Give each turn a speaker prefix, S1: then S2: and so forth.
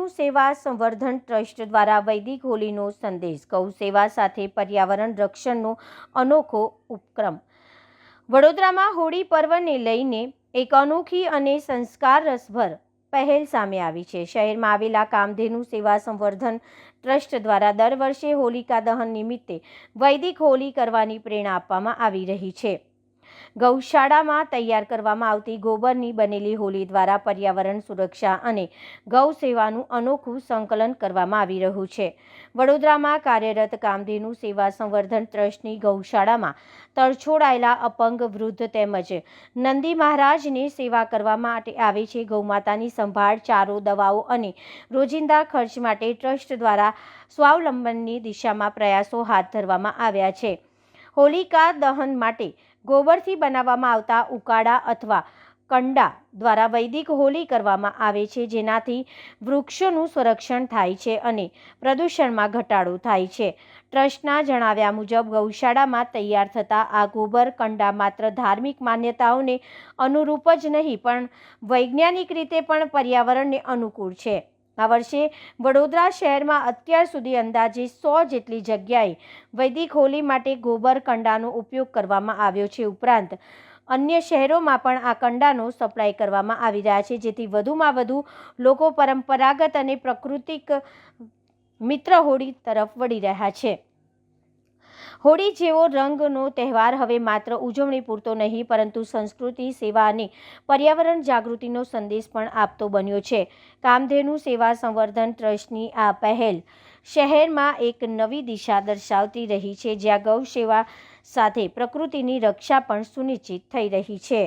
S1: સેવા સંવર્ધન ટ્રસ્ટ દ્વારા વૈદિક હોલીનો સંદેશ, ગૌ સેવા સાથે પર્યાવરણ રક્ષણનો અનોખો ઉપક્રમ। વડોદરામાં હોળી પર્વને લઈને એક અનોખી અને સંસ્કારરસભર પહેલ સામે આવી છે। શહેરમાં આવેલા કામધેનુ સેવા સંવર્ધન ટ્રસ્ટ દ્વારા દર વર્ષે હોલિકા દહન નિમિત્તે વૈદિક હોલી કરવાની પ્રેરણા આપવામાં આવી રહી છે। ગૌશાળામાં તૈયાર કરવામાં આવતી ગોબરની બનેલી હોલી દ્વારા પર્યાવરણ સુરક્ષા અને ગૌ સેવાનું અનોખું સંકલન કરવામાં આવી રહ્યું છે। વડોદરામાં કાર્યરત કામધેનુ સેવા સંવર્ધન ટ્રસ્ટની ગૌશાળામાં તરછોડાયેલા અપંગ, વૃદ્ધ તેમજ નંદી મહારાજને સેવા કરવા માટે આવે છે। ગૌમાતાની સંભાળ, ચારો, દવાઓ અને રોજિંદા ખર્ચ માટે ટ્રસ્ટ દ્વારા સ્વાવલંબનની દિશામાં પ્રયાસો હાથ ધરવામાં આવ્યા છે। હોલિકા દહન માટે ગોબરથી બનાવવામાં આવતા ઉકાળા અથવા કંડા દ્વારા વૈદિક હોલી કરવામાં આવે છે, જેનાથી વૃક્ષોનું સંરક્ષણ થાય છે અને પ્રદૂષણમાં ઘટાડો થાય છે। ટ્રસ્ટના જણાવ્યા મુજબ ગૌશાળામાં તૈયાર થતા આ ગોબર કંડા માત્ર ધાર્મિક માન્યતાઓને અનુરૂપ જ નહીં પણ વૈજ્ઞાનિક રીતે પણ પર્યાવરણને અનુકૂળ છે। આ વર્ષે વડોદરા શહેરમાં અત્યાર સુધી અંદાજે 100 જેટલી જગ્યાએ વૈદિક હોલી માટે ગોબર કંડાનો ઉપયોગ કરવામાં આવ્યો છે। ઉપરાંત અન્ય શહેરોમાં પણ આ કંડાનો સપ્લાય કરવામાં આવી રહ્યા છે, જેથી વધુમાં વધુ લોકો પરંપરાગત અને પ્રાકૃતિક મિત્ર હોળી તરફ વળી રહ્યા છે। હોળી જેવો રંગનો તહેવાર હવે માત્ર ઉજવણી પૂરતો નહીં પરંતુ સંસ્કૃતિ, સેવા અને પર્યાવરણ જાગૃતિનો સંદેશ પણ આપતો બન્યો છે। કામધેનુ સેવા સંવર્ધન ટ્રસ્ટની આ પહેલ શહેરમાં એક નવી દિશા દર્શાવતી રહી છે, જ્યાં ગૌ સેવા સાથે પ્રકૃતિની રક્ષા પણ સુનિશ્ચિત થઈ રહી છે।